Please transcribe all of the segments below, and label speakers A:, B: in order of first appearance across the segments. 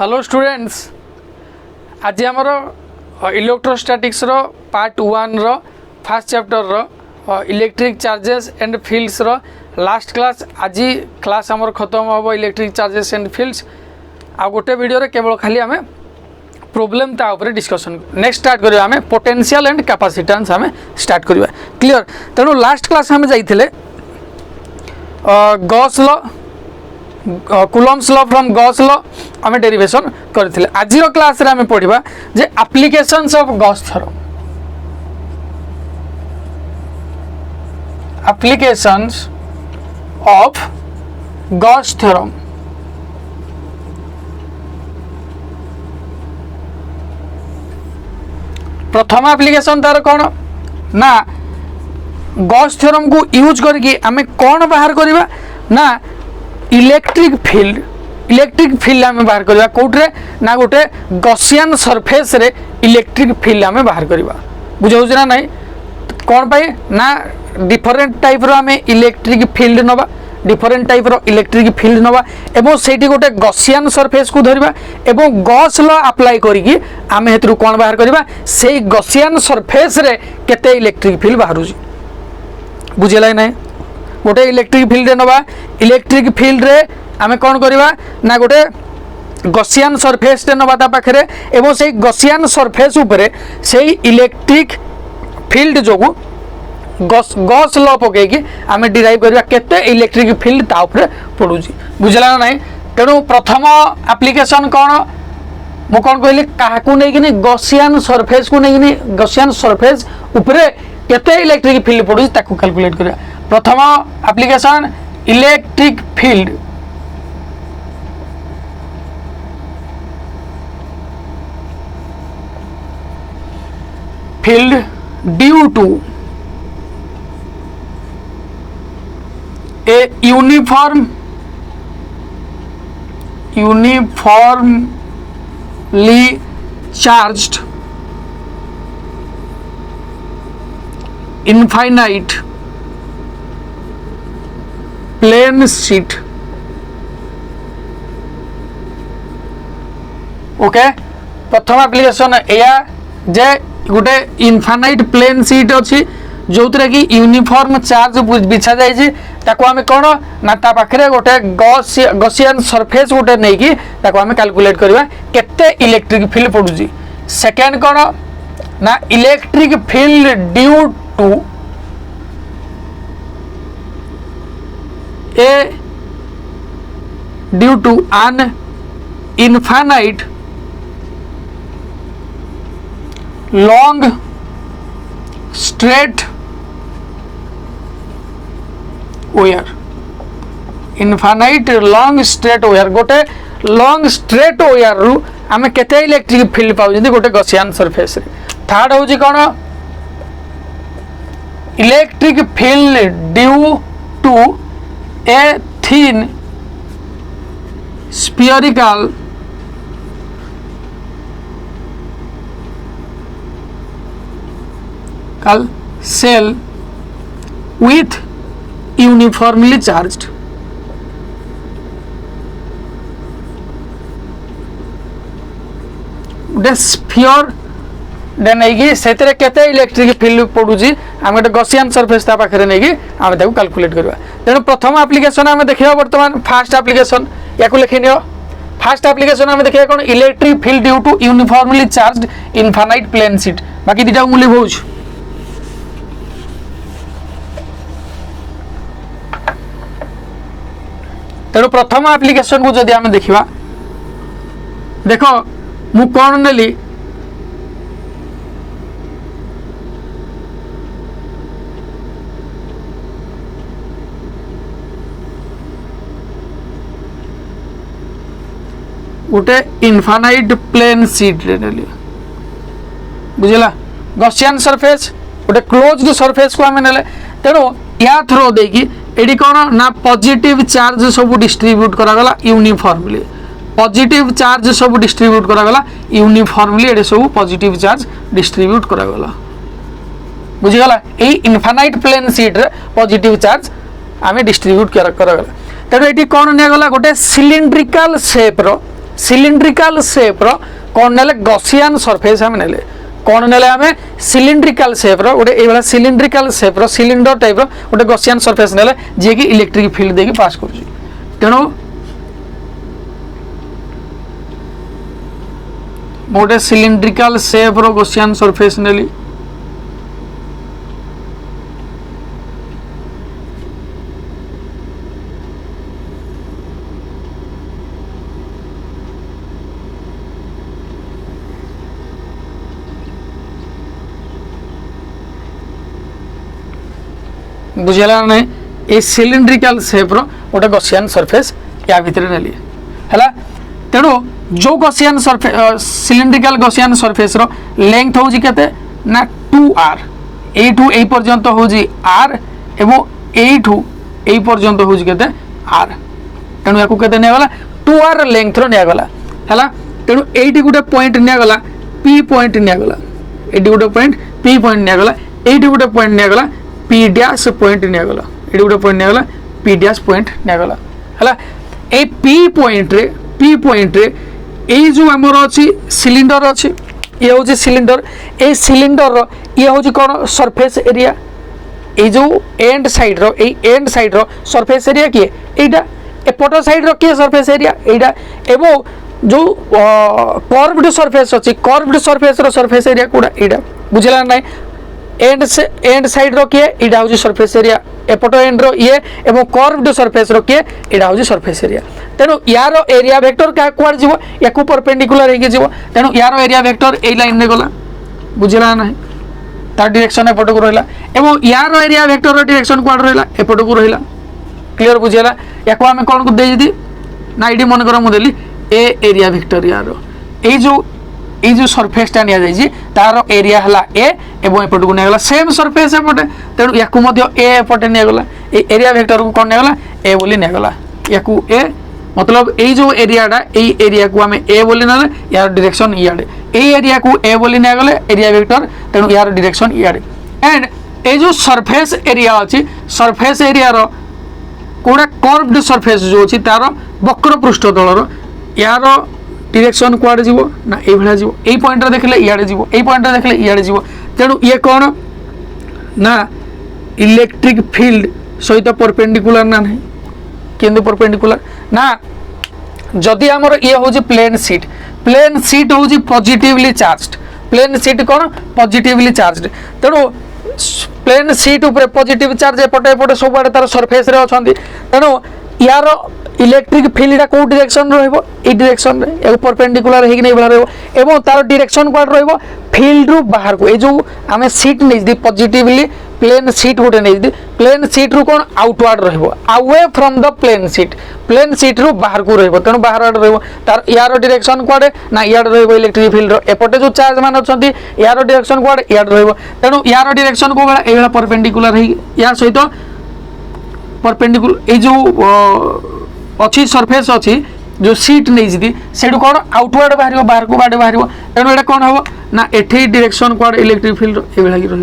A: Hello students, आज आमर electrostatics रो पार्ट 1 रो फर्स्ट चैप्टर रो इलेक्ट्रिक चार्जेस एंड फील्ड्स रो लास्ट क्लास। आज क्लास आमर खत्म हम इलेक्ट्रिक चार्जेस एंड फील्ड्स। आ गोटे वीडियो रे केवल खाली आम प्रॉब्लम ता ऊपर डिस्कशन। नेक्स्ट स्टार्ट करिया आम पोटेंशियल एंड कैपेसिटेंस आम स्टार्ट करिया। क्लियर? तेणु लास्ट क्लास आम जाइथिले Gauss law, Coulomb's law from Gauss law आम डेरिवेशन करथिले। आज क्लास रे आम पढ़िबा जे applications of Gauss theorem. Applications of Gauss theorem. प्रथम एप्लीकेशन तार कौन ना गॉस थ्योरम को यूज करके आम कौन बाहर करवा ना इलेक्ट्रिक फील्ड आम बाहर करवा कौटे ना गोटे गॉसियन सरफेस रे इलेक्ट्रिक फील्ड आम बाहर करवा। बुझाऊँ ना नहीं कौन पाई ना डिफरेंट टाइप रो आम इलेक्ट्रिक फील्ड नवा, डिफरेंट टाइप रो इलेक्ट्रिक फील्ड नवा एवं सेठी गोटे गॉसियन सरफेस को धरवा एवं गॉस लॉ अप्लाई करिकी आम हेतु कौन बाहर करवा से गॉसियन सरफेस रे केते इलेक्ट्रिक फील्ड बाहर। बुझेला नहीं गोटे इलेक्ट्रिक फील्ड नवा, इलेक्ट्रिक फील्ड रे आमे कौन करवा ना गोटे गॉसियन सरफेस रे नवा ता पाखरे एवं से गॉसियन सरफेस ऊपर से इलेक्ट्रिक फील्ड जोगु गॉस लॉ पकईकी आमे डिराइव करवा केते इलेक्ट्रिक फील्ड ता ऊपर पडुची। बुझला नहीं? तेणु प्रथम एप्लीकेशन कौन मु कौन कहली काहाकू नहीं कि गॉसियन सरफेस को नहीं कि गॉसियन सरफेस ऊपर केते इलेक्ट्रिक फील्ड पडुची ताकू कैलकुलेट करवा। प्रथम application electric field. Field due to a uniformly charged infinite plane sheet। Okay, प्रथम एप्लीकेशन या जे गोटे इनफाइनाइट प्लेन शीट अच्छी जो कि यूनिफॉर्म चार्ज बिछा जाइए ताको आमे कौन ना ता पाखरे गोटे गॉसियन सरफेस गोटे नहीं कि ताको आमे कैलकुलेट करवा केते इलेक्ट्रिक फील्ड पडुची। सेकेंड कौन ना electric field due to an infinite long straight wire. Infinite long straight wire गोटे लॉन्ग स्ट्रेट वायर रु आमे केते इलेक्ट्रिक फील्ड पाउ जदी गोटे गॉसियन सरफेस रे। थर्ड होची कोन electric field due to a thin spherical cell with uniformly charged। गोटे स्फीयर डे नहीं से केते इलेक्ट्रिक फील्ड पड़ुची आम गोटे गॉसियन सरफेस ता पाखरे नहीं कि आम ताको कैलकुलेट करवा। तेणु प्रथम एप्लीकेशन आम देखिए वर्तमान फास्ट एप्लीकेशन या लिखि नियो। फास्ट एप्लीकेशन आम देखिए कौन electric field due to uniformly charged infinite plane sheet. बाकी दुटा मुझे बुझ। तेणु प्रथम एप्लीकेशन को जदि आम देखा देख मु कौन नेली गोटे इनफाइनाइट प्लेन शीट नेली। बुझला गॉसियन सरफेस गोटे क्लोज्ड सरफेस को आम नेले। तेणु या थ्रो देकी एडी कौन ना पॉजिटिव चार्ज सब डिस्ट्रीब्यूट करागला यूनिफॉर्मली। पॉजिटिव चार्ज सब डिस्ट्रीब्यूट करागला यूनिफॉर्मली। एडी सब पॉजिटिव चार्ज डिस्ट्रीब्यूट करागला। बुझीगला यही इनफाइनाइट प्लेन शीट रे पॉजिटिव चार्ज आम डिस्ट्रीब्यूट करागला। तेणु ये कौन निगला गोटे सिलिंड्रिकल शेप रो सिलिंड्रिकल शेप रो कौन नेले गॉसियन सरफेस हम नेले कौन नेले हमें सिलिंड्रिकल शेप रो गोटे एभला सिलिंड्रिकल शेप रो सिलिंडर टाइप रो गोटे गॉसियन सरफेस नेले जे कि इलेक्ट्रिक फील्ड देकी पास करूची तेणु गोटे सिलिंड्रिकल शेप रो गॉसियन सरफेस नेली बुझेगा नहीं ये सिलिंड्रिकल शेप रो गोटे गॉसियन सरफेस या भितर नेली हैला तेणु जो Gaussian surface cylindrical Gaussian surface रो लेंथ होउची केते ना 2r एठू ए पर्यंत होउची r एवं एठू ए पर्यंत होउची केते r तेणु याकू केते ने गला 2r लेंथ रो ने गला हैला तेणु एठी गुटे पॉइंट ने गला p पॉइंट ने गला एठी गुटे पॉइंट p पॉइंट ने गला एठी गुटे पॉइंट ने गला पी डैश पॉइंट निगला एडी गोटे पॉइंट निगला पी डैश पॉइंट निगला हला ए पी पॉइंट रे ए जो हमर अछि सिलिंडर अछि ये होछि सिलिंडर ए सिलिंडर रो ये होछि कोन सरफेस एरिया ए जो एंड साइड रो सरफेस एरिया की एटा एपट साइड रो की सरफेस एरिया एटा एबो जो कर्व्ड सरफेस अछि कर्व्ड सरफेस रो सरफेस एरिया कोडा एटा बुझला नै एंड साइड रो किए इडा होजी सरफेस एरिया एपटो एंड रो ये एवं कर्व्ड सरफेस रो किए इडा होजी सरफेस एरिया तेनु यारो एरिया वेक्टर का क्वाड जीवो याकू परपेंडिकुलर हेके जीवो तेनु यारो एरिया वेक्टर ए लाइन रे गला बुझला नाही तार डायरेक्शन एपटो को रहला एवं यारो एरिया वेक्टर रो डायरेक्शन क्वाड रहला एपटो को रहला क्लियर बुझला याकू हमें कोन को देई दी ना आईडी मन करो मु देली ए एरिया वेक्टर यारो ए जो सरफेस टा निया जाई तार एरिया हला ए एवं एपट को नेगला सेम सरफेस एपटे तेणु याकू मध्य ए एपटे नेगला ए एरिया वेक्टर को कोन नेगला ए बोली नेगला याकू ए मतलब ए जो एरियाटा ए एरिया को हमें ए बोली नेले यार डायरेक्शन इयाडे ए एरिया को ए बोली नेगले एरिया वेक्टर तेणु यार डायरेक्शन इयाडे एंड ए जो सरफेस एरिया अछि सरफेस एरिया रो कोडा कर्व्ड सरफेस जो अछि तार वक्र पृष्ठ तल रो यार डायरेक्शन कुआडे जीवो ना ए भला जीवो ए पॉइंट रे देखले इयाडे जीवो ए पॉइंट रे देखले इयाडे जीवो तेणु ये कौन ना इलेक्ट्रिक फील्ड सहित परपेंडिकुलर ना नहीं किंतु परपेंडिकुलर ना जदि हमर ये होजी प्लेन सीट होजी पॉजिटिवली चार्ज्ड प्लेन सीट कौन पॉजिटिवली चार्ज्ड तेणु प्लेन सीट ऊपर पॉजिटिव चार्ज एपटे एपटे सब आडे तार सरफेस रे अछंती तेणु यार इलेक्ट्रिक फील्ड को डायरेक्शन रहइबो ए डायरेक्शन रे ए परपेंडिकुलर हेकि नै भला रहइबो एवं तार डायरेक्शन क्वाड रहइबो फील्ड रु बाहर को ए जो हमें सीट नै दी पॉजिटिवली प्लेन सीट गोटे नै दी प्लेन सीट रु कोन आउटवर्ड रहइबो away from the plane sheet रु बाहर को रहइबो तेनु बाहर आड रहइबो तार यार डायरेक्शन क्वाड ना याड रहइबो इलेक्ट्रिक फील्ड रो एपटे जो चार्ज मान अछंती यार डायरेक्शन क्वाड याड रहइबो तेनु यार डायरेक्शन को ए बेला परपेंडिकुलर हे या सहित परपेंडिकुलर ए जो अच्छी सरफेस अच्छी जो सीट नहीं जी सेठू कौन आउटवर्ड बाहर को बाटे बाहर तेणु ये कौन हम ना एठी डायरेक्शन क्वाड इलेक्ट्रिक फील्ड ये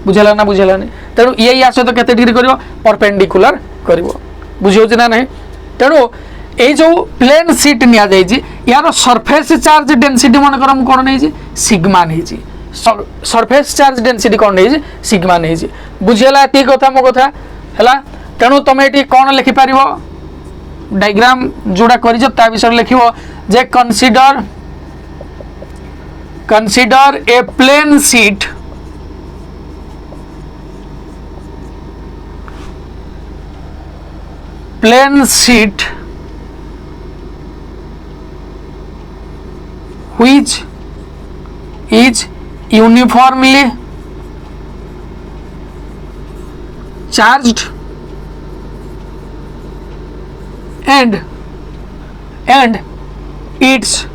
A: बुझेगा ना बुझेगा नहीं तेणु ये या सहित केते डिग्री कर परपेंडिकुलर कर बुझे ना नहीं तेणु ये जो प्लेन सीट निया जाइए यार सरफेस चार्ज डेंसिटी मन कर कौन नहीं सिग्मा नहीं सरफेस चार्ज डेंसिटी कौन नहीं सिग्मा नहीं बुझेगा ये कथा मो कथा है तेणु तुम ये कौन लिखिपार डायग्राम जोड़ा कर विषय लिखो जे consider a plane sheet which is uniformly charged and its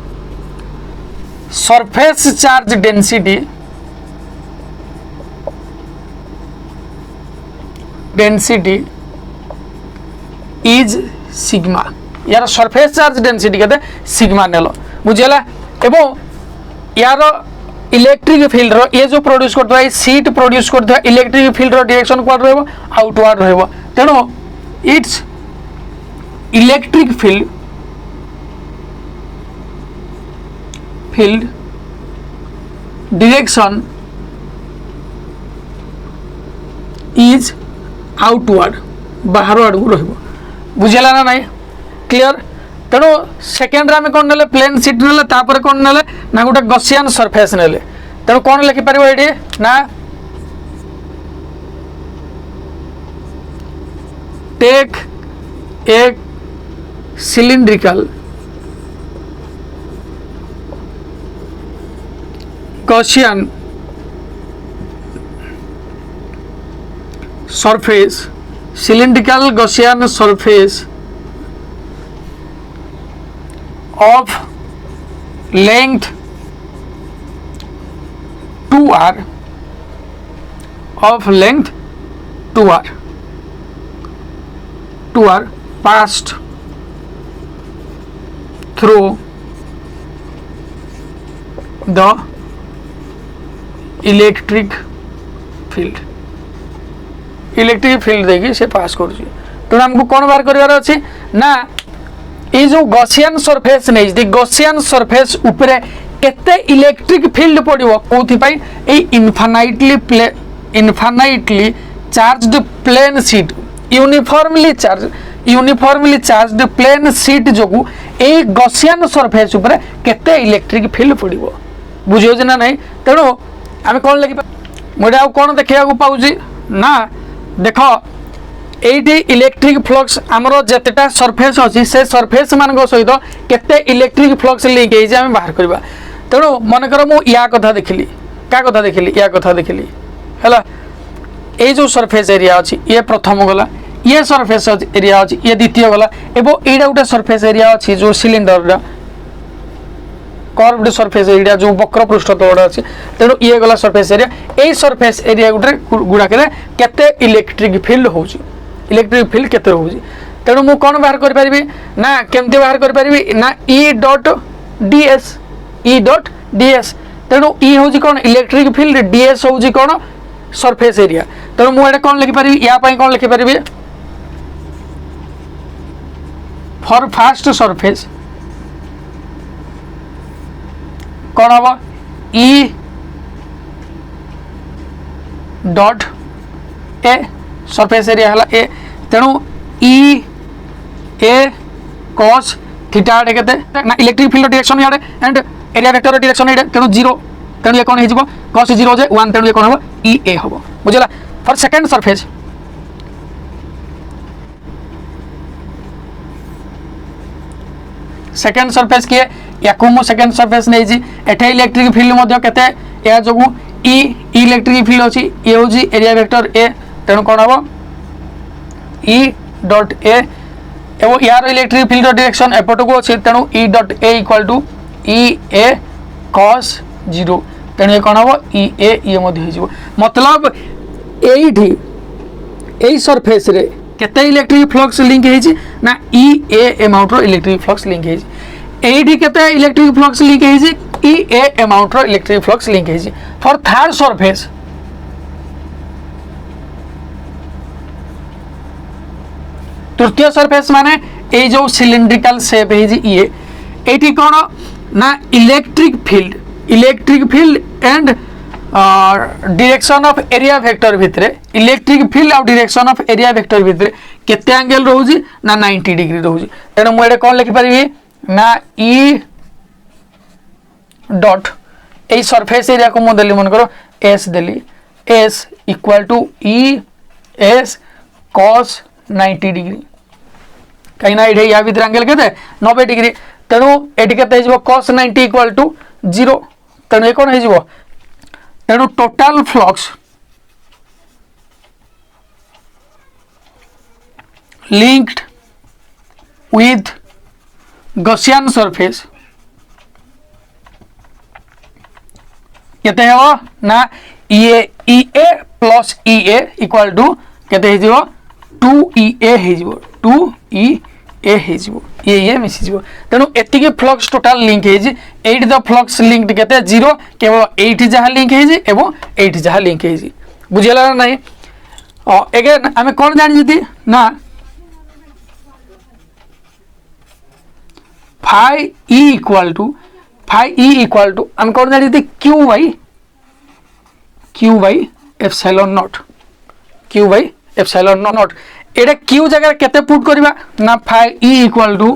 A: surface charge density is sigma यार सरफेस चार्ज डेंसिटी कहते सिग्मा नेलो बुझेला एवं यार इलेक्ट्रिक फील्ड रो ये जो प्रोड्यूस करता है सीट प्रोड्यूस करता है इलेक्ट्रिक फील्ड रो डायरेक्शन क्वाड रहबो आउटवर्ड रहबो तेनो it's electric field field direction is outward बाहर आड़ को रहिबो बुझेला ना नहीं क्लियर तेणु सेकेंड आम कौन ने प्लेन सीट ने तापर कौन ने ना गोटे गसियान सरफेस ने तेणु कौन लिखिपर ये ना take a cylindrical Gaussian surface cylindrical Gaussian surface of length 2r passed through the electric field electric field देखिए से पास कर तेणु आमको कौन बाहर करार अच्छी ना ये जो गसियान सरफेस नहीं दी गसियान सरफेस उपरे केते इलेक्ट्रिक फील्ड पड़ो कौन infinitely charged plane sheet uniformly charged plane sheet जो ये गसियान सरफेस उपरे केते इलेक्ट्रिक फील्ड पड़ो बुझे ना नहीं तेणु आम कौन लगे मुझे आउ कौन देखा पाऊँ ना देख ये इलेक्ट्रिक फ्लक्स आमर जितेटा सरफेस अच्छी से सरफेस मान सहित केते इलेक्ट्रिक फ्लक्स लिंक आम बाहर करवा तेणु मनकर मु या कथा देखिली क्या कथा देखिली या कथा देखिली है ये जो सरफेस एरिया अच्छी ये प्रथम गला ये सरफेस एरिया अच्छी ये द्वितीय गला एवं यहाँ गोटे सरफेस एरिया अच्छी जो सिलिंडर कर्व्ड सरफेस एरिया जो वक्र पृष्ठ तौड़ अच्छे तेणु ये गला सरफेस एरिया यही सरफेस एरिया गुड़ाक केते इलेक्ट्रिक फील्ड हो इलेक्ट्रिक फील्ड केते हो तेणु मु कौन बाहर कर पारिबी ना केमती बाहर कर पारिबी ना ई डॉट डीएस तेणु ई हूँ कौन इलेक्ट्रिक फील्ड डीएस हूँ कौन सरफेस एरिया तेणु मुझे कौन लिखिपारि या कौन लिखिपारि फॉर फास्ट सरफेस कौन हम ई डॉट ए सरफेस एरिया है ए तेणु ई ए कॉस थीटा आड़े केते ना इलेक्ट्रिक फील्ड डायरेक्शन याडे एंड एरिया वेक्टर डायरेक्शन याडे तेणु 0 तेणु ये कौन हो जिवो cos 0 जे 1 तेणु ये कौन हम ई ए हम बुझला for second surface second surface किए या मु सेकंड सरफेस नहीं जी एठे इलेक्ट्रिक फील्ड मध्य केते या जोगु ई इलेक्ट्रिक फील्ड अछि ये होजी एरिया वेक्टर ए तेणु कौन हम ई डॉट ए एवं यार इलेक्ट्रिक फील्ड डायरेक्शन एपट को अच्छे तेणु E dot A equal to E A cos 0 तेणु ये कौन हम ई ए ये मतलब यही सरफेस रे केते इलेक्ट्रिक फ्लक्स लिंक है ना ई ए अमाउंट रो इलेक्ट्रिक फ्लक्स लिंक है एडी केते इलेक्ट्रिक फ्लक्स लिंक है ई ए अमाउंट रो इलेक्ट्रिक फ्लक्स लिंक है फॉर थर्ड सरफेस तृतीय सरफेस माने ये जो सिलिंड्रिकल शेप है ये एटी कौन ना electric field and direction of area vector भितरे इलेक्ट्रिक फील्ड और डायरेक्शन ऑफ एरिया वेक्टर भितरे केते एंगल रोजी ना 90 डिग्री रोजी तेणु मुझे कौन लिखिपारि ना E dot A surface area को मुझे मन करो एस देली S equal to E S cos 90 degree कहीं ना या भीतर एंगल केते 90 डिग्री तेणु एटी केते हो cos 90 इक्वल टू 0 तेणु ये कौन हो तेणु total flux linked with Gaussian surface केते हो ना E A plus E A equal to केते हो 2EA हो 2EA हो ये मिसी जीवो तेणु एतिके फ्लक्स टोटाल लिंक है एट द फ्लक्स लिंक्ड केते 0 केवल एट जहाँ लिंक है एवं एट जहाँ लिंक है बुझेला ना नहीं अगेन आम कौन जानी ना phi E equal to phi E equal to आम कौन जानी Q by epsilon naught Q by epsilon naught एटा क्यू जगह केते पुट करबा ना phi E equal to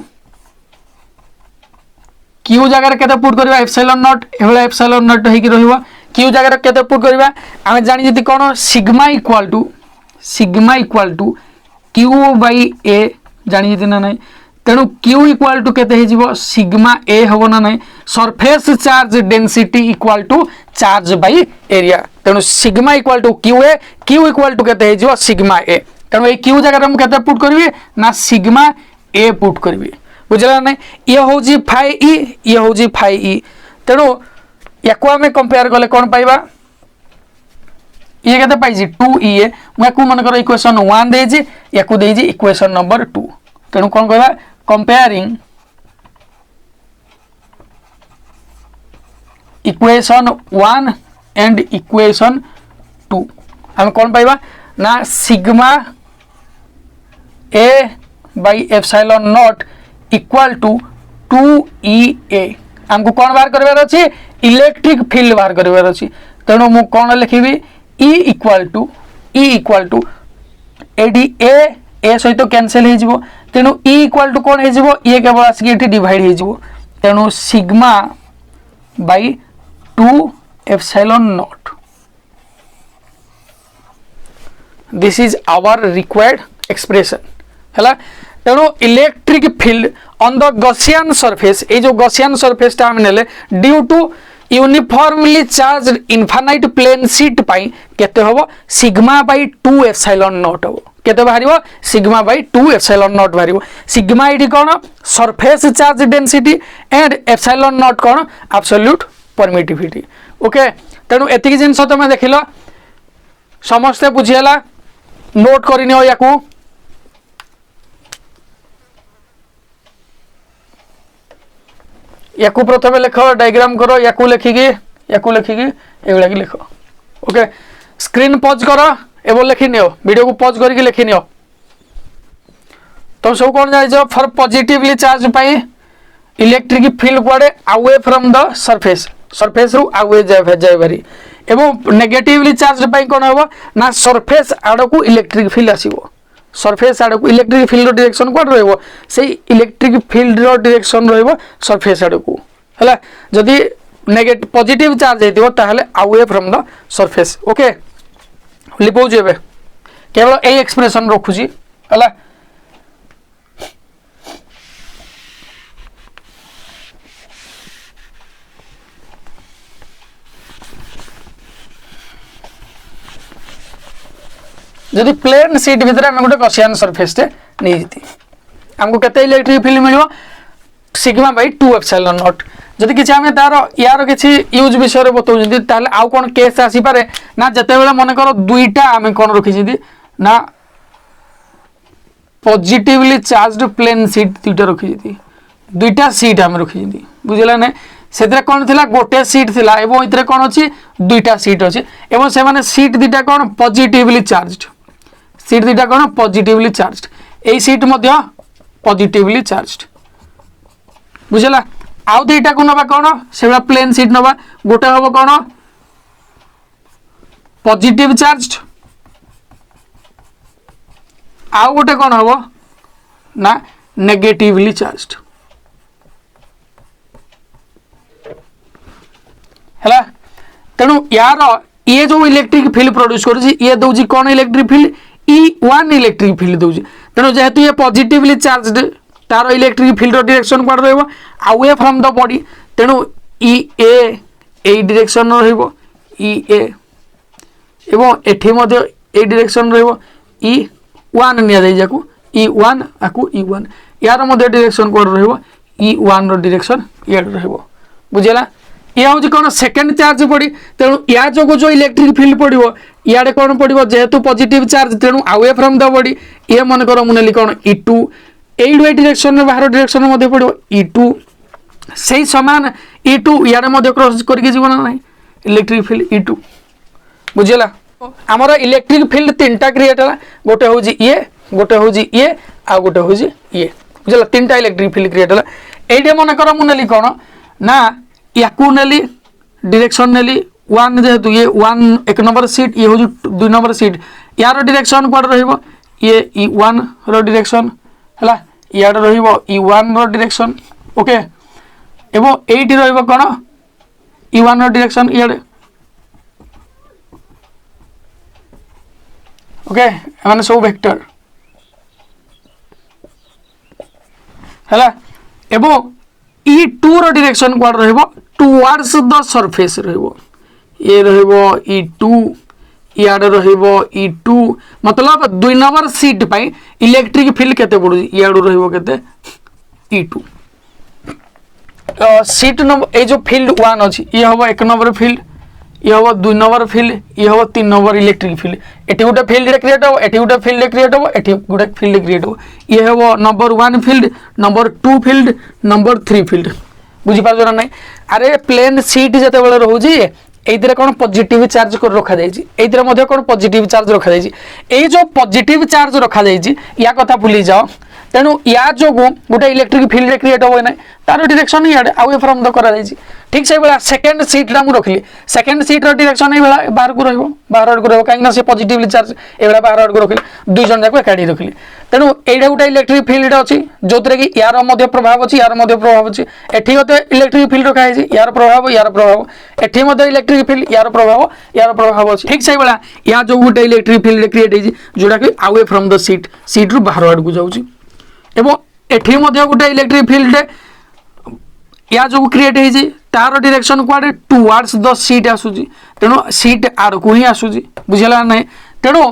A: Q जगह केते पुट करबा एप्सिलॉन नॉट एवला एप्सिलॉन नॉट हेकी रहइबो क्यू जगह केते पुट करबा आमे जानि जति कोन sigma equal to Q by A जानि जति ना नै तेणु क्यू इक्वल टू केते हेजिबो सिग्मा ए हबो ना नै surface charge density equal to charge by area तेणु sigma equal to Q equal to केते हेजिबो सिग्मा ए तेणु ए क्यू जगह हम केते पुट करबी ना सिग्मा ए पुट करबी बुझला नै ये होजी फाइ ई ये होजी फाइ ई तेणु याको आमे कंपेयर करले कोन पाइबा ये केते पाइजी 2e मु याको मन कर इक्वेशन 1 देजी याको देजी इक्वेशन नंबर 2 तेणु कोन कहबा कंपेयरिंग इक्वेशन 1 एंड इक्वेशन 2 हम कोन पाइबा ना sigma a by epsilon not equal to 2e हमको कौन बाहर करबार अछि इलेक्ट्रिक फील्ड बाहर करबार अछि तेणु मु कौन लिखिबी E इक्वल टू एडी ए सहित कैंसिल हे जिवो तेणु E इक्वल टू कौन हे जिवो ये केवल आसी एठी डिवाइड हे जिवो तेणु sigma by 2 epsilon naught this is our required expression हैला तेणु electric field on the Gaussian surface ये जो गॉसियन सरफेस टा हम नेले due to uniformly charge infinite plane sheet पाई केते होबो सिग्मा बाई 2 एप्सिलॉन नॉट होबो केते बाहरिबो सिग्मा बाई 2 एप्सिलॉन नॉट बाहरिबो सिग्मा इडी कोन surface charge density and epsilon naught कोन एब्सोल्यूट परमिटिविटी ओके तेणु एतिकी जिंस तमे देखिलो समस्त बुझियला नोट करिनियो याकू याकू प्रथम लिख डायग्राम करो याकू लिखिकी एगुला की लिख ओके स्क्रीन पॉज करो एवं लिखि नियो वीडियो को पॉज करके लिखि नियो तो सब कौन जानिछ फॉर पॉजिटिवली चार्ज पाई इलेक्ट्रिक फील्ड कुआडे अवे फ्रॉम द सरफेस रु अवे जाय बारी एवं नेगेटिवली चार्ज पाई कोन होबो ना सरफेस आड़ को इलेक्ट्रिक फील्ड आसीबो सरफेस आड़ को इलेक्ट्रिक फील्ड डायरेक्शन कोड रहइबो से इलेक्ट्रिक फील्ड रो डायरेक्शन रहइबो सरफेस आड़ को हला जदी नेगेटिव पॉजिटिव चार्ज हेतिबो ताहले away from the surface okay लिपौ जेबे केवल ए एक्सप्रेशन रखुची हला जदि प्लेन सीट भीतर हम गोटे गॉसियन सरफेस टे नहीं जीती हमको केते इलेक्ट्रिक फील्ड मिलिबो सिग्मा बाई 2 एप्सिलॉन नॉट जदि किछि हमें तार यार किछि यूज विषय रे बतौ जदि ताले आउ कोन केस आसी पारे ना जते बेला मन करो दुईटा हमें कोन रखि जदि ना पॉजिटिवली चार्ज्ड प्लेन सीट दुईटा रखि जदि दुईटा सीट हम रखि जदि बुझला ने सेतरे कोन थिला गोटे सीट थिला एवं इतरे कोन अछि दुईटा सीट अछि एवं से माने सीट दुईटा कोन पॉजिटिवली चार्ज्ड सीट दुईटा कोन पॉजिटिवली चार्ज्ड ए सीट मध्य पॉजिटिवली चार्ज्ड बुझला आउ दुईटा को नबा कोन सेबा प्लेन सीट नबा गोटे हबो कोन पॉजिटिव चार्ज्ड आउ गोटे कोन हबो ना नेगेटिवली चार्ज्ड हैला तेणु यार ये जो इलेक्ट्रिक फील्ड प्रोड्यूस करूची ये दउची कोन electric field E1 electric field दउची तेणु जेहेतु ये पॉजिटिवली चार्ज्ड तार इलेक्ट्रिक फील्ड डायरेक्शन कोड रहइबो अवे फ्रॉम द बॉडी तेणु EA ए डायरेक्शन रहइबो EA एवं एठी मध्ये ए डायरेक्शन रहइबो E1 निया जाय जाकू E1 आकू E1 यार मध्ये डायरेक्शन कोड रहइबो E1 रो डायरेक्शन ये रहइबो बुझिला या हूँ कौन सेकेंड चार्ज पड़ी तेणु या जो जो इलेक्ट्रिक फील्ड पड़ो इे कौन पड़ो जेहेतु पॉजिटिव चार्ज तेणु अवे फ्रॉम द बॉडी ये मन कर मुझे कौन E2 एई डायरेक्शन बाहर डायरेक्शन मध्य पड़ो E2 से समान E2 इे क्रॉस करके जीवन ना इलेक्ट्रिक फील्ड E2 बुझेगा आमर इलेक्ट्रिक फील्ड तीनटा क्रिएट है गोटे हूँ गोटे हूँ आ गोटे हूँ बुझेगा तीनटा इलेक्ट्रिक फील्ड क्रिएट है ये मन कर मुझे कौन ना याकू नेली डायरेक्शन नेली 1 जेहेतु ये 1 1 नंबर सीट ये हूँ 2 नंबर सीट यार डायरेक्शन कौन रहिबो ये E1 रो डायरेक्शन हला यार रहिबो E1 रो डायरेक्शन ओके एवं एठी रहिबो कोन E1 रो डायरेक्शन इयाडे ओके माने सब वेक्टर हला एवं E2 रो डायरेक्शन कौन रहिबो टुवर्ड्स द सरफेस रहिबो ये रहिबो E2 इयाडे रहिबो E2 मतलब 2 नंबर सीट पाई इलेक्ट्रिक फील्ड केते पडु इयाडो रहिबो केते E2 सीट नंबर ए जो फील्ड 1 अछि ये हबो 1 नंबर फील्ड ये हबो 2 नंबर फील्ड ये हबो 3 नंबर इलेक्ट्रिक फील्ड एटी गुटे फील्ड क्रिएट हो एटी गुटे फील्ड क्रिएट हो एटी गुटे फील्ड क्रिएट हो ये हबो number 1 field number 2 field number 3 field बुझी पाजो ना नहीं अरे प्लेन सीट जते बेले रहउजी एइतरे कोन पॉजिटिव चार्ज कर रखा जायछि एइतरे मध्ये कोन पॉजिटिव चार्ज रखा जायछि एइ जो पॉजिटिव चार्ज रखा जायछि या कथा भूली जाओ तेणु या जो गोटे इलेक्ट्रिक फील्ड क्रिएट हो ना तार डायरेक्शन इयाडे आउ ए फ्रॉम द करा जायछि ठीक से बेला सेकंड सीट रा मु रखली सेकंड सीट रो डायरेक्शन ए बेला बाहर को रहबो बाहर को रहबो काहे ना से पॉजिटिवली चार्ज ए बेला बाहर को रखली दुई जन जाको एकाडी रखली तेणु एइडा गोटे इलेक्ट्रिक फील्ड अछि जोतरे कि यार मध्ये प्रभाव अछि यार मध्ये प्रभाव अछि एठी होते इलेक्ट्रिक फील्ड रखा है यार प्रभाव एठी मध्ये इलेक्ट्रिक फील्ड यार प्रभाव अछि ठीक से बेला या जो गोटे इलेक्ट्रिक फील्ड क्रिएट है जोडा कि अवे फ्रॉम द सीट रु बाहर आड को जाउछि एवं एठी मध्ये गोटे इलेक्ट्रिक फील्ड या जो क्रिएट है तार डायरेक्शन कुआडे टुवर्ड्स द सीट आसुजी तेणु सीट आड़ को ही आसुजी बुझला नै तेणु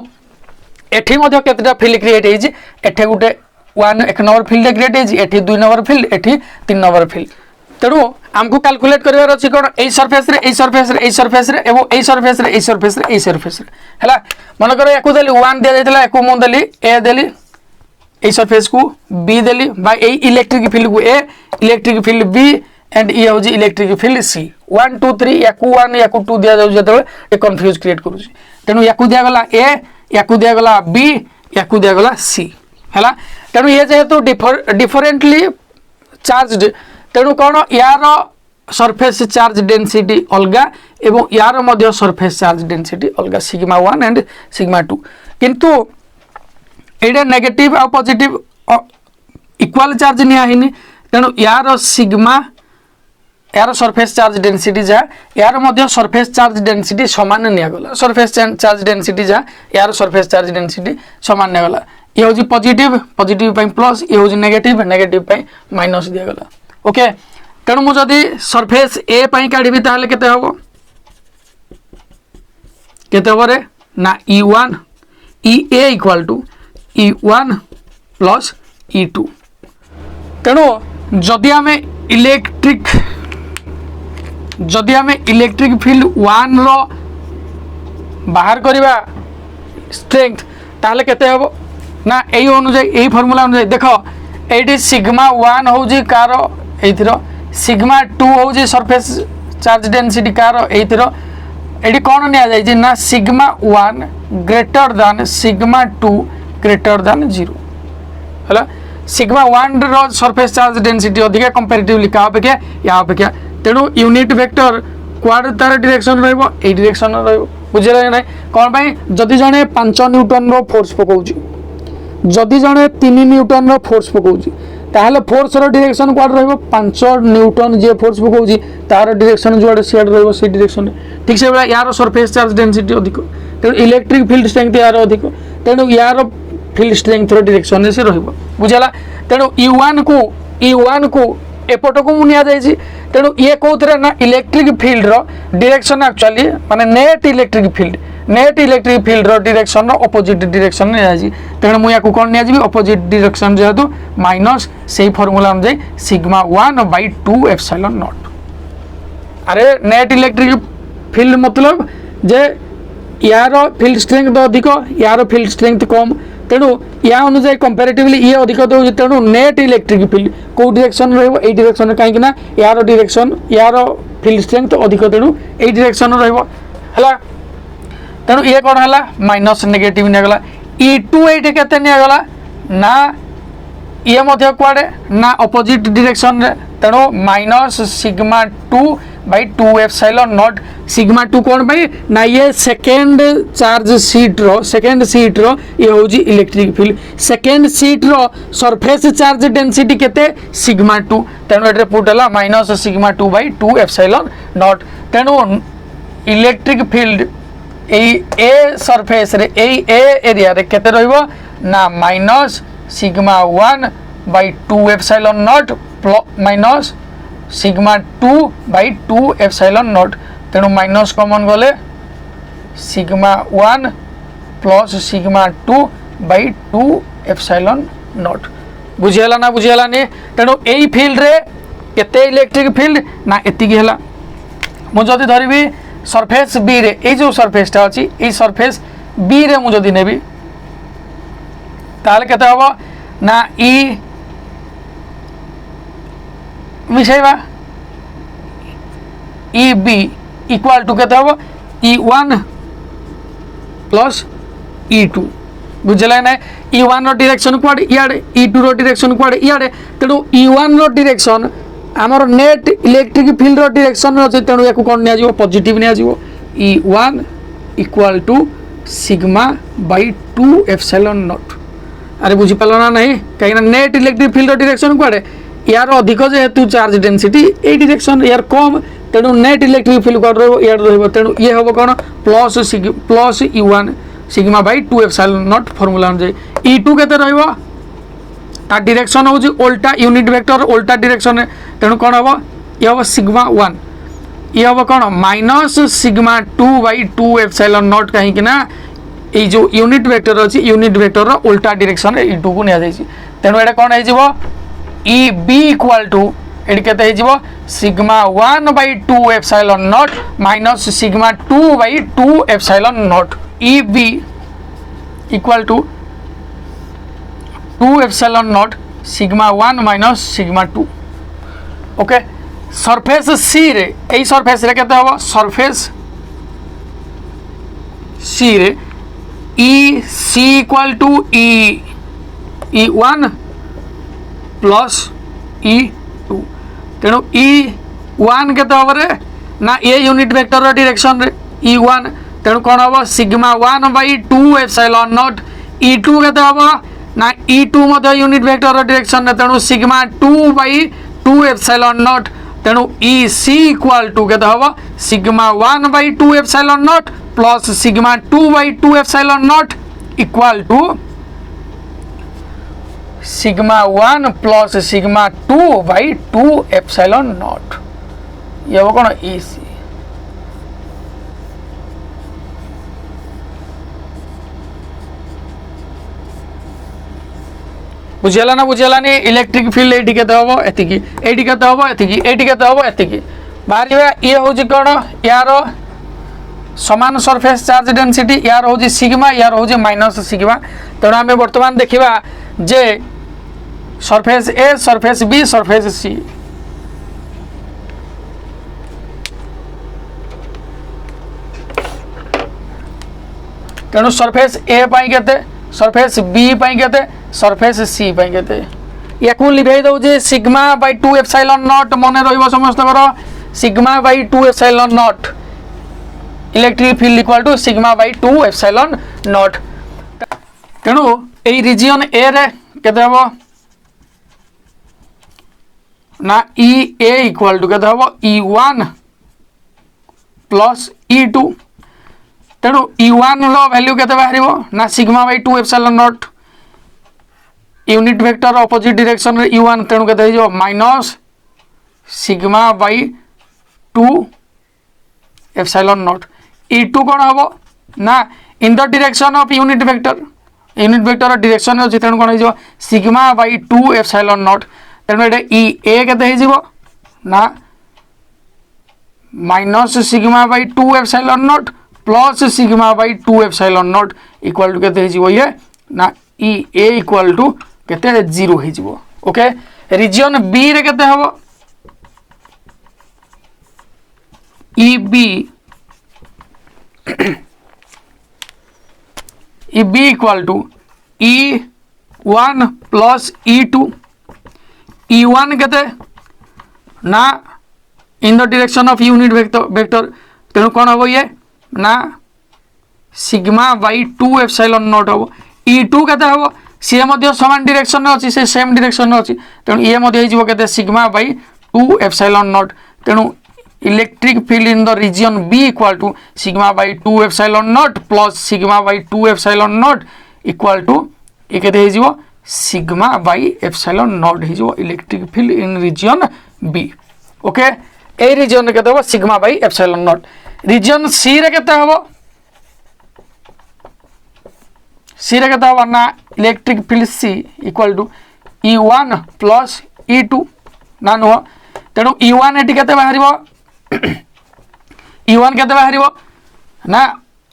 A: एठी मध्ये केतेटा फील्ड क्रिएट है एठी गोटे 1 नंबर फील्ड क्रिएट है एठी 2 नंबर फील्ड एठी 3 नंबर फील्ड तेणु हमको कैलकुलेट करबार अछि कोन ए सरफेस रे ए सरफेस रे ए सरफेस रे एवं ए सरफेस रे ए सरफेस रे ए सरफेस रे हला मन करो याकू देली 1 दे दैतला याकू मो देली ए देली ए सरफेस को बी देली बाय ए इलेक्ट्रिक फील्ड को A electric field B and ये हो जी इलेक्ट्रिक फील्ड सी 1 2 3 याकू 1 याकू 2 दिया जाउ जते ए कंफ्यूज क्रिएट करू छी तेनु याकू दिया गला ए याकू दिया गला बी याकू दिया गला सी हला तेनु ये जेहेतु डिफरेंटली चार्ज्ड तेनु कोन यार सरफेस चार्ज डेंसिटी अलगा एवं यार मध्य सरफेस चार्ज डेंसिटी अलगा सिग्मा 1 एंड सिग्मा 2 किंतु एडा नेगेटिव आ पॉजिटिव इक्वल चार्ज निया हिनी तेनु यार सिग्मा यार सरफेस चार्ज डेंसिटी जा यार मध्य सरफेस चार्ज डेंसिटी समान निया गला सरफेस चार्ज डेंसिटी जा यार सरफेस चार्ज डेंसिटी समान निया गला ये होजी पॉजिटिव पई प्लस ये होजी नेगेटिव पई माइनस दिया गला ओके तेणु मु जदी सरफेस ए पई काढिबी ताले केते हबो रे ना E1 EA equal to E1 plus E2 तेणु जदि आमे इलेक्ट्रिक फील्ड 1 रो बाहर करबा स्ट्रेंथ ताले केते हबो ना एई अनुसार एई फार्मूला अनुसार देखो एटी सिग्मा 1 होजी कार एथिरो सिग्मा 2 होजी सरफेस चार्ज डेंसिटी कार एथिरो एटी कोन निया जाय ना sigma 1 greater than sigma 2 greater than 0 हला सिग्मा 1 रो सरफेस चार्ज डेंसिटी अधिक कंपैरेटिवली का अपेक्षा या अपेक्षा तेणु यूनिट वेक्टर क्वाड तार डायरेक्शन रहबो ए डायरेक्शन रहबो बुझले नै कोन भाई जदी जने 5 न्यूटन रो फोर्स पकोउची जदी जने 3 न्यूटन रो फोर्स पकोउची ताहले फोर्स रो डायरेक्शन क्वाड रहबो 5 न्यूटन जे फोर्स पकोउची तार डायरेक्शन जोडे सेड रहबो से डायरेक्शन ठीक से बेला यार सरफेस चार्ज डेंसिटी अधिक तेणु इलेक्ट्रिक फील्ड स्ट्रेंथ यार अधिक तेणु यार फील्ड स्ट्रेंथ रो डायरेक्शन से रहबो बुझला तेणु E1 को एपट को मुनिया जायछि तेणु ये कोथरे ना इलेक्ट्रिक फील्ड रो डायरेक्शन एक्चुअली माने नेट इलेक्ट्रिक फील्ड रो डायरेक्शन रो ऑपोजिट डायरेक्शन ने जायछि तेणु मु याकू कोन निया जिबी ऑपोजिट डायरेक्शन जेतु माइनस सेही फार्मूला अनुसार सिग्मा 1/2 एप्सिलॉन नॉट अरे नेट इलेक्ट्रिक फील्ड मतलब जे यार फील्ड स्ट्रेंथ अधिक यार फील्ड स्ट्रेंथ कम तेणु या अनुसार कंपैरेटिवली ये अधिक दो तेणु नेट इलेक्ट्रिक फील्ड को डायरेक्शन रहबो ए डायरेक्शन कहीं ना यार डायरेक्शन यार फील्ड स्ट्रेंथ अधिक तेणु ए डायरेक्शन रहबो हला तेणु ये कोन हला माइनस नेगेटिव ने गला E2 एटे केते ने गला ना ये मध्य क्वाडे ना ऑपोजिट डायरेक्शन रे तेणु minus sigma 2 by 2 epsilon naught sigma 2 कौन भाई ना ये सेकेंड चार्ज सीट रो ये हूँ इलेक्ट्रिक फील्ड सेकेंड सीट रो सरफेस चार्ज डेंसिटी केते सिग्मा 2 तेणु ये पुट है minus sigma 2 by 2 epsilon not तेणु इलेक्ट्रिक फील्ड ए सरफेस रे ए एरिया रे केते रहइबो ना minus sigma 1 by 2 epsilon naught minus sigma 2 by 2 epsilon not तेणु माइनस कॉमन गले sigma 1 plus sigma 2 by 2 epsilon naught बुझियला ना बुझियला नहीं तेणु एई फील्ड रे केते इलेक्ट्रिक फील्ड ना एतिकी हला मु जदि धरिबी सरफेस बी रे ए जो सरफेसटा अछि ए सरफेस बी रे मु जदि नेबी ताले केते हबो ना ई मिसेबा ई बी इक्वल टू केते हबो E1 प्लस E2 बुझला ना E1 रो डायरेक्शन कुआडे इयाडे E2 रो डायरेक्शन कुआडे इयाडे तेणु E1 रो डायरेक्शन आमर नेट इलेक्ट्रिक फील्ड रो डायरेक्शन अछि तेणु याकू कोन निया जिवो पॉजिटिव निया जिवो E1 equal to sigma by 2 epsilon not अरे बुझी पालो ना नहीं कहीं नेट इलेक्ट्रिक फील्ड रो डायरेक्शन कुआडे यार अधिक जेहेतु चार्ज डेंसिटी ए डायरेक्शन यार कम तेणु नेट इलेक्ट्रिक फील्ड कुआडे रहबो यार रहबो तेणु ये हबो cone plus E1 sigma by 2 epsilon not formula अनुसार E2 केते रहबो ता डायरेक्शन होची उल्टा यूनिट वेक्टर उल्टा डायरेक्शन तेणु कौन हम ये हम सिग्मा 1 ये हम कौन minus sigma 2 by 2 epsilon naught कहीं ये जो यूनिट वेक्टर अच्छी यूनिट वेक्टर उल्टा डायरेक्शन E2 को निया जायछि तेणु एटा कौन हो ई बी इक्वल टू एटी केते हो sigma 1 by 2 epsilon naught minus sigma 2 by 2 epsilon naught E B equal to 2 epsilon naught sigma 1 minus sigma 2 okay surface C रे ए सरफेस रे केते हबो सरफेस सी रे E C equal to E1 plus E2 तेणु E1 केते हबो रे ना ए यूनिट वेक्टर रो डायरेक्शन रे E1 तेणु कोन हबो sigma 1 by 2 epsilon not E2 केते हबो ना E2 मध्य यूनिट वेक्टर डायरेक्शन तेणु सिग्मा 2 बाई 2 एप्सिलॉन नॉट तेणु EC इक्वल टू केते हबो sigma 1 by 2 epsilon not plus sigma 2 by 2 epsilon not equal to sigma 1 plus sigma 2 by 2 epsilon not ये हबो कोन EC बुझेला ना बुझेला नहीं इलेक्ट्रिक फील्ड एटी केते हबो एतिकी एटी केते हबो एतिकी एटी केते हबो एतिकी बाहरिबा ये होची कोन यार समान सरफेस चार्ज डेंसिटी यार होची सिग्मा यार होची माइनस सिग्मा तेणु आम वर्तमान देखिबा जे surface A surface B surface C तेणु सरफेस ए पाई केते सरफेस बी पाई केते सरफेस सी पाई केते याकू लिभे दउजे सिग्मा बाई 2 एप्सिलॉन नॉट मने रहिबो समस्त करो sigma by 2 epsilon not electric field equal to sigma by 2 epsilon not तेणु एई रीजन ए रे केते हबो ना E A इक्वल टू केते हबो E1 प्लस E2 तेणु E1 रो वैल्यू केते बाहरिबो ना sigma by 2 epsilon not unit vector opposite direction रे E1 तेणु केते हो minus sigma by 2 epsilon not E2 कोन हबो ना in the direction of unit vector direction अछि तेणु कोन हो सिग्मा बाई 2 एप्सिलॉन नॉट तेणु एटा E A केते हो ना minus sigma by 2 epsilon not plus sigma by 2 epsilon not equal to केते हो ये ना E A इक्वल टू केते 0 हो जिवो ओके रीजन बी रे केते हबो E B equal to E1 plus E2 E1 केते ना in the direction of unit vector तेणु कौन हम ये ना सिग्मा बाई 2 एप्सिलॉन नॉट हम E2 केते हम सी समान डायरेक्शन अच्छी से सेम डायरेक्शन अच्छी तेणु ये के सिग्मा बाई 2 एप्सिलॉन नॉट तेणु electric field in the region B equal to sigma by 2 epsilon not plus sigma by 2 epsilon not equal to ये केते सिग्मा बाई एप्सिलॉन नॉट हो electric field in region B okay ए region केते हो sigma by epsilon naught region C रे केते हो C रे केते हो ना electric field C equal to E1 plus E2 ना नुह तेणु E1 एटी केते बाहरिबो E1 केते बाहरिबो ना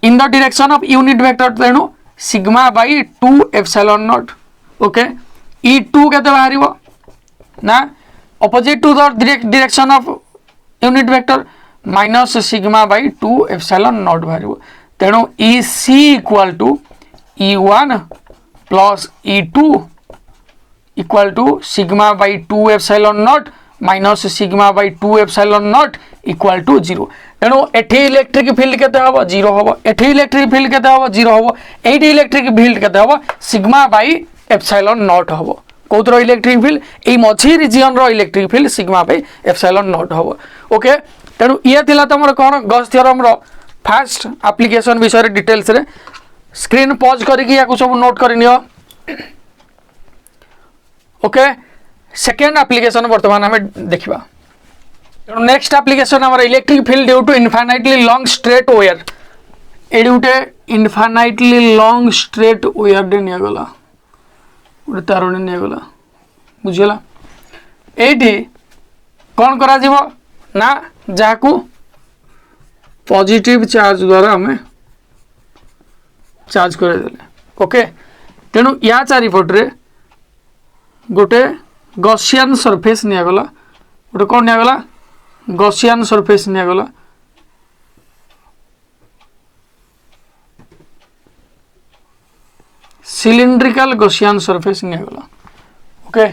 A: in the direction of unit vector तेणु sigma by 2 epsilon naught okay E2 केते बाहरिबो ना opposite to the direction of unit vector minus sigma by 2 epsilon naught बाहरिबो तेणु EC equal to E1 plus E2 equal to sigma by 2 epsilon naught minus sigma by 2 epsilon not equal to 0 तेणु एठी electric field केते हबो 0 हबो एठी electric field केते हबो 0 हबो एठी इलेक्ट्रिक फील्ड केते हबो सिग्मा बाई एप्सिलॉन नॉट हबो कोथरो इलेक्ट्रिक फील्ड ए मझी रीजन रो electric field sigma by epsilon naught हबो ओके तेणु ये थिला तमर कोन गॉस थ्योरम रो फर्स्ट एप्लीकेशन विषय डिटेल्स रे स्क्रीन पॉज करके या सब नोट करनियो ओके सेकेंड एप्लीकेशन वर्तमान हमें देखा नेक्स्ट एप्लीकेशन हमारा electric field due to infinitely long straight wire एडी गोटे इनफाइनाइटली लॉन्ग स्ट्रेट वायर डे निगला गोटे तारणे निगला बुझीगला एटी कौन करा जीवो ना जाकू पॉजिटिव चार्ज द्वारा हमें चार्ज कर देले ओके तेणु या चारिपटे गोटे गॉसियन सरफेस निगला गोटे कौन निगला गॉसियन सरफेस निगला सिलिंड्रिकल गॉसियन सरफेस निगला ओके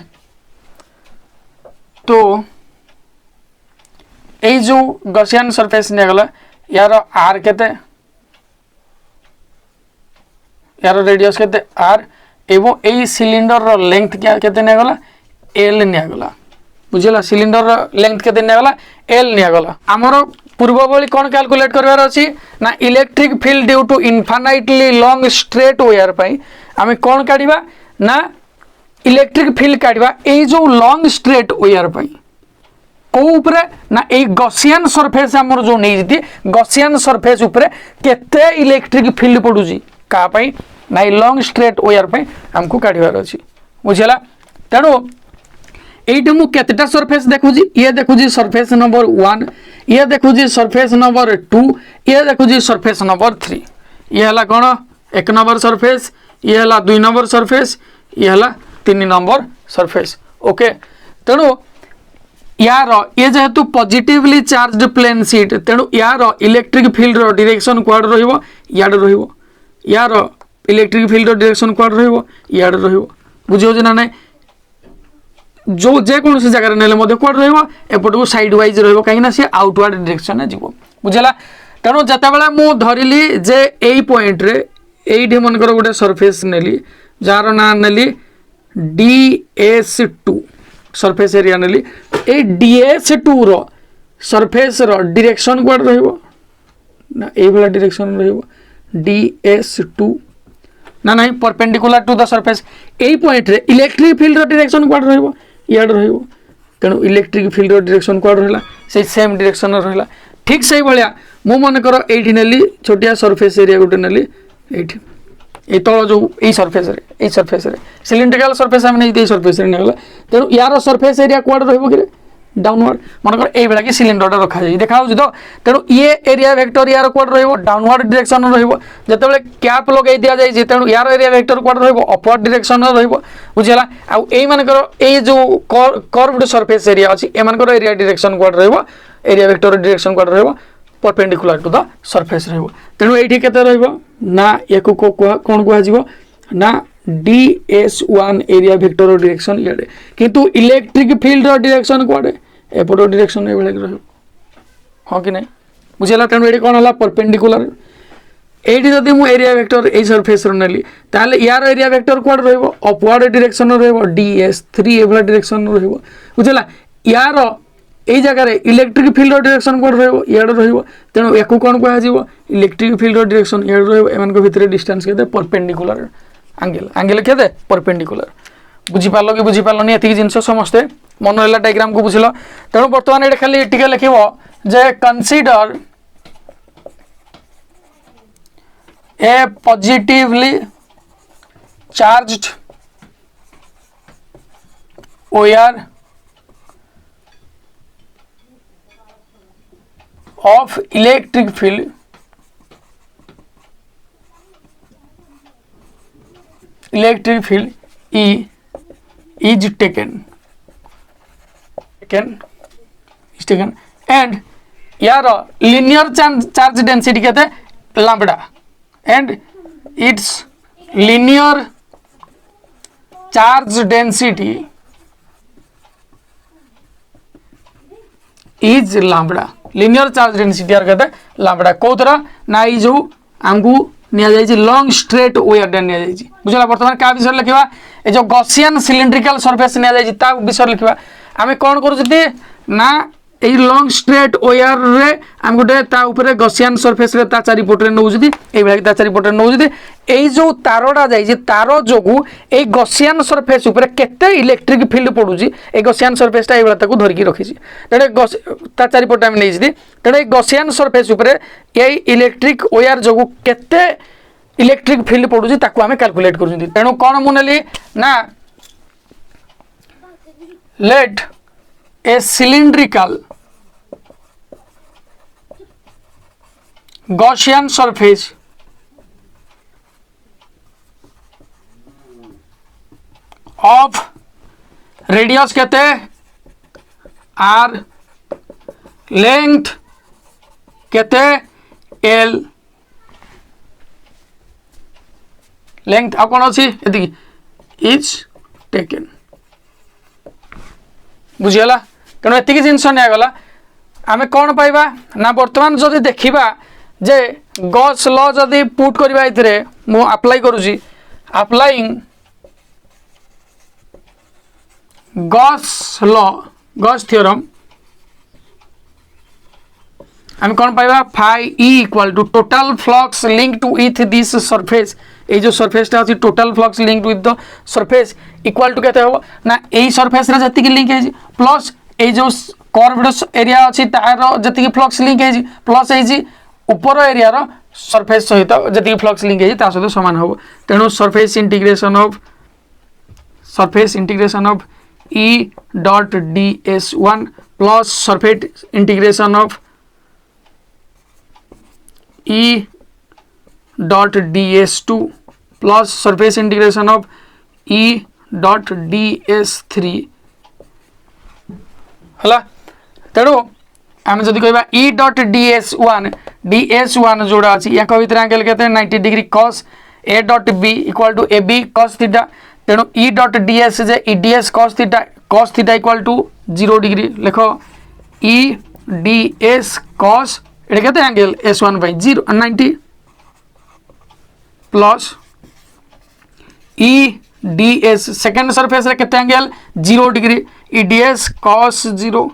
A: तो ये जो गॉसियन सरफेस निगला यार आर केते यार रेडियस केते आर एवं यही सिलिंडर रो लेंथ क्या केते निगला एल निगला बुझला सिलिंडर रो लेंथ केते निगला एल निगला हमरो पूर्व बली कोन कैलकुलेट करबार अछि ना electric field due to infinitely long straight wire पई हमें कोन काढिबा ना इलेक्ट्रिक फील्ड काढिबा ए जो लॉन्ग स्ट्रेट वायर पई को ऊपर ना ए गॉसियन सरफेस हमर जो नै जति गॉसियन सरफेस ऊपर केते इलेक्ट्रिक फील्ड पडुजी का पई ना लॉन्ग स्ट्रेट वायर पे हमको काढ़ार अच्छी बुझेगा तेणु ये मुझे केतेटा सरफेस देखुची ये देखुची सरफेस नंबर 1 ये देखुची सरफेस नंबर 2 ये देखुची सरफेस नंबर 3 ये है कौन 1 नंबर सरफेस ये है 2 नंबर सरफेस ये है 3 नंबर सरफेस ओके तेणु यार ये जेहेतु पॉजिटिवली चार्ज्ड प्लेन शीट तेणु यार इलेक्ट्रिक फील्ड रो डायरेक्शन कुआड रहिबो याड रहिबो यार इलेक्ट्रिक फील्ड डायरेक्शन कुआड रहिबो याड रहिबो बुझियो जे ना नै जो जे कोनोसी जगह नेले मध्ये कुआड रहिबो एपटको साइड वाइज रहिबो काहे ना से आउटवर्ड डायरेक्शन ने जीवो बुझला तेणु जते बेला मु धरिली जे एई पॉइंट रे एइठी मनकर गोटे सरफेस नेली जार ना नेली DS2 सरफेस एरिया नेली ए DS2 रो सरफेस रो डायरेक्शन कुआड रहिबो ना ए वाला डायरेक्शन रहिबो DS2 ना नहीं परपेंडिकुलर टू द सरफेस एई पॉइंट रे इलेक्ट्रिक फील्ड रो डायरेक्शन कुआड रहिबो याड रहिबो तेणु इलेक्ट्रिक फील्ड रो डायरेक्शन कुआड रहला से सेम डायरेक्शन रहला ठीक सही भलिया मु मन करो एठी नेली छोटिया सरफेस एरिया गोटे नेली एठी ए तळ जो ए सरफेस रे सिलिंड्रिकल सरफेस हम नै दे सरफेस रे नेगला तेणु यार सरफेस एरिया कुआड रहिबो कि डाउनवर्ड मनकर ए बेला कि सिलिंडर रखा जाई देखा हो तो तेणु ये एरिया वेक्टर यार कुआड रहिबो डाउनवर्ड डायरेक्शन रहिबो जते बेले कैप लगे दिया जाई तेणु यार एरिया वेक्टर कुआड रहिबो अपवर्ड डायरेक्शन रहिबो बुझिला आ ए मानकर ए जो कर्व्ड सरफेस एरिया अछि ए मानकर एरिया डायरेक्शन कुआड रहिबो एरिया वेक्टर डायरेक्शन कुआड रहिबो परपेंडिकुलर टू द सरफेस रहिबो तेणु एठी केते रहिबो ना एको कोन कुआ जिवो ना DS1 एरिया वेक्टर डायरेक्शन याडे किंतु इलेक्ट्रिक फील्ड रो डायरेक्शन कुआडे एपटो डायरेक्शन ए बेले रहिबो हाँ कि नहीं बुझेगा तेणु ये कौन है परपेंडिकुलर एटी जदि मु एरिया वेक्टर ए सरफेस नेली ताले यार एरिया वेक्टर कुआड रहइबो अपवर्ड डायरेक्शन रहइबो ds3 एवला डायरेक्शन रहइबो बुझला यार ए जगह रे इलेक्ट्रिक फील्ड डायरेक्शन कुआड रहइबो याड रहइबो तेणु एकु कोन कहा जिवो इलेक्ट्रिक फील्ड डायरेक्शन याड रहइबो एमान को भितरे डिस्टेंस केते परपेंडिकुलर एंगल केते परपेंडिकुलर बुझी पालो कि बुझी पालोनी एति जिंस समस्ते मन रहला डायग्राम को बुझिलो तेणु वर्तमान एटा खाली टिके लिखिबो जे consider a positively charged wire of electric field E is taken and यार linear charge density कहते हैं lambda and its linear charge density is lambda linear charge density यार कहते हैं lambda को तरह ना ये जो आमको निया जायछि लॉन्ग स्ट्रेट वायर डे निया जायछि बुझला वर्तमान का विषय लिखिबा ए जो गॉसियन सिलिंड्रिकल सरफेस निया जायछि ता विषय लिखिबा आमे कोन करू जति ना ए लॉन्ग स्ट्रेट वायर रे हम गोटे ता ऊपर गॉसियन सरफेस रे ता चारि पट रे नउ जति ए बेला ता चारि पट रे नउ जति ए जो तारोडा जायछि तारो जोगु ए गॉसियन सरफेस ऊपर केते इलेक्ट्रिक फील्ड पडुछि ए गॉसियन सरफेस ता ए बेला ताकू धरकी रखिछि तेडे ता चारि पट हम नै जति तेडे गॉसियन सरफेस ऊपर ए इलेक्ट्रिक वायर जोगु केते इलेक्ट्रिक फील्ड पडुछि ताकू हम कैलकुलेट करूछि तेणु कोन मुनेली ना late a cylindrical Gaussian surface of radius कहते हैं r length कहते हैं l length आप कौन अच्छी यदि is taken बुझीगला तेणु एतिक जिनस निगला आम कौन पाइबा ना बर्तमान जदि देखा जे गॉस लॉ जदि पुट करबा इथरे मु अप्लाई करूची applying Gauss law Gauss theorem आम कौन पाइबा phi E equal to total flux link to with this surface ये जो सरफेस टा total flux link with the surface equal to केते हो ना एई सरफेस रे जति लिंक है प्लस ए जो कर्व्ड एरिया अछि तार जति फ्लक्स लिंक है प्लस ए ऊपर एरिया रो सरफेस सहित जति फ्लक्स लिंक है ता सहित समान हो तेणु surface integration of E dot ds1 plus surface integration of E dot ds2 plus surface integration of E dot ds3 हला तेणु आम जदि कहबा ई डॉट ds1 जोड़ा अछि या भितर एंगल केते 90 degree cos a dot b equal to ab cos theta तेणु ई डॉट ds जे E ds cos theta equal to 0 degree लिखो ई ds cos एटा केते angle s1 by 0 90 plus E ds second surface रे केते angle 0 degree E ds cos 0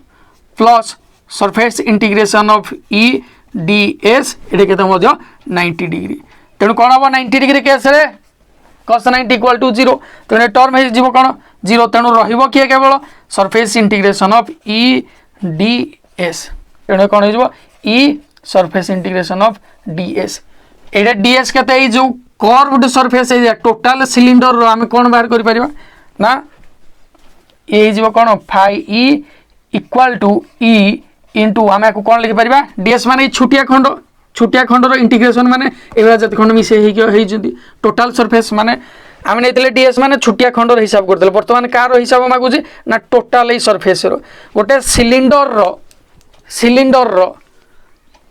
A: plus surface integration of E ds एटा केते मध्य 90 degree तेणु कोन हो 90 डिग्री केस रे cos 90 इक्वल टू 0 तेणु टर्म हे जीवो कोन 0 तेणु रहिबो कि केवल surface integration of E ds तेणु कोन हे जीवो ई सरफेस इंटीग्रेशन ऑफ ds एटा ds केते ए जो कर्व्ड सरफेस है टोटल सिलिंडर रो हम कोन बाहर करि परिबा ना ए जीवो कोन phi E equal to E into हम को कोन लिखि परिबा ds माने छुटिया खंड रो इंटीग्रेशन माने एबा जति खंड मिसे हे जंती टोटल सरफेस माने हम नेतले ds माने छुटिया खंड रो हिसाब करदले वर्तमान का रो हिसाब मागु जे ना टोटल ए सरफेस रो गोटे सिलिंडर रो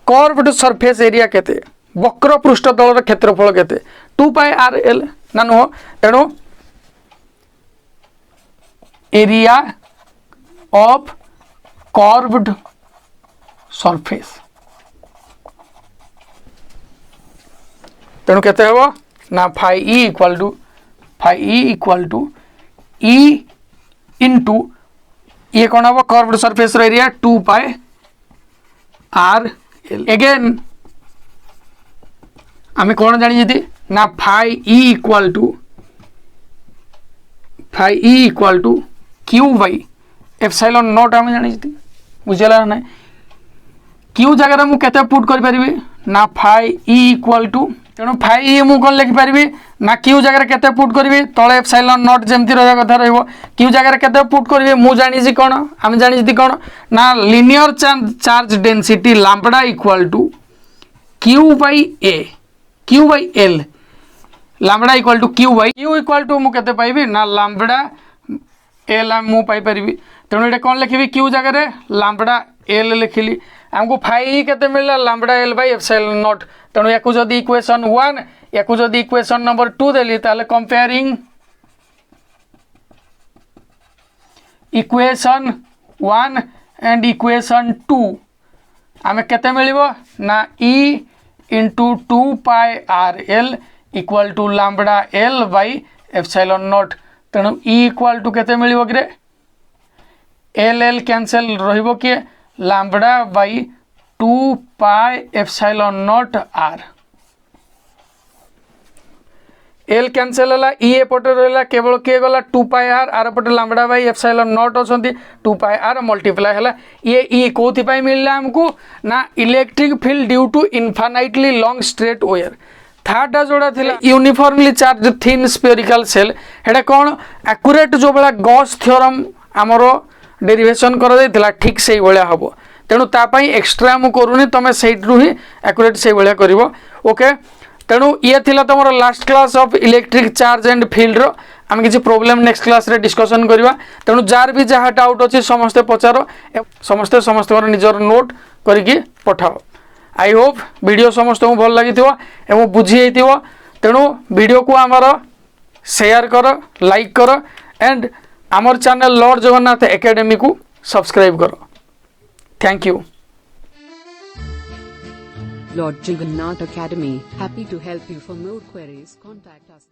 A: कर्व्ड सरफेस एरिया केते वक्र पृष्ठतल क्षेत्रफल केते 2 पाई rl ना नुह तेणु एरिया ऑफ कर्व्ड सरफेस तेणु केते हेबो ना phi E equal to E into ये कौन हम curved surface area 2 pi R L again आम कौन जानी ना phi E equal to Q by epsilon not आम जानी बुझेगा ना क्यू जगह मुझे केते पुट कर पारि ना फाइ ई इक्वल टू तेणु फाइ ई मुझे कौन लिखिपारि ना क्यू जगह केते पुट करी तले एप्सिलॉन नॉट जमती रहा कथा रही क्यू जगह केते पुट करी मुझे जानी कौन आम जानी कौन ना linear charge density lambda equal to Q by L lambda equal to Q equal to मुझे पाइबी ना लैम्बडा एल मु पाइपरि तेणु ये कौन लिखी क्यू जगह लैम्बडा एल लिखिली आमको फाइ केते मिलला lambda L by epsilon not तेणु या जदि इक्वेशन 1 या जदि इक्वेशन नंबर 2 देली ताले कंपेयरिंग इक्वेशन 1 एंड इक्वेशन 2 आमे केते मिलिबो ना E into 2 pi R L equal to lambda L by epsilon not तेणु ई इक्वल टू केते मिलिबो कि एल एल कैंसल रहिबो कि lambda by 2 pi epsilon not R L cancel है ई एपटे रहा केवल किए गला 2 पाई आर पटे लैम्बडा बाई एप्सिलॉन नॉट अच्छा 2 पाई आर मल्टीप्लाई है ये ई कौन मिलला आमको ना electric field due to infinitely long straight wire थार्डा जोड़ा थिला uniformly charged thin spherical shell हेडा कौन एक्यूरेट जो भाया गॉस थ्योरम आमर डेरिवेशन कर ठीक से भाया हम तेणु तापाई एक्सट्रा मु करूनी तुम से ही एक्यूरेट से भाया कर ओके तेणु ये थिला तुम last class of electric charge and field आम किसी प्रोब्लेम नेक्स्ट क्लास रे डिस्कशन करवा तेणु जार भी जहाँ डाउट अच्छी समस्ते पचार समस्ते समस्त निजर नोट करके पठाओ आई होप वीडियो समस्त को भल लगी एवं बुझी तेणु वीडियो को आमर शेयर कर लाइक कर एंड आमर चैनल लॉर्ड जगन्नाथ एकेडमी को सब्सक्राइब कर thank you
B: Lord Jagannath Academy, happy to help you. For more queries, contact us.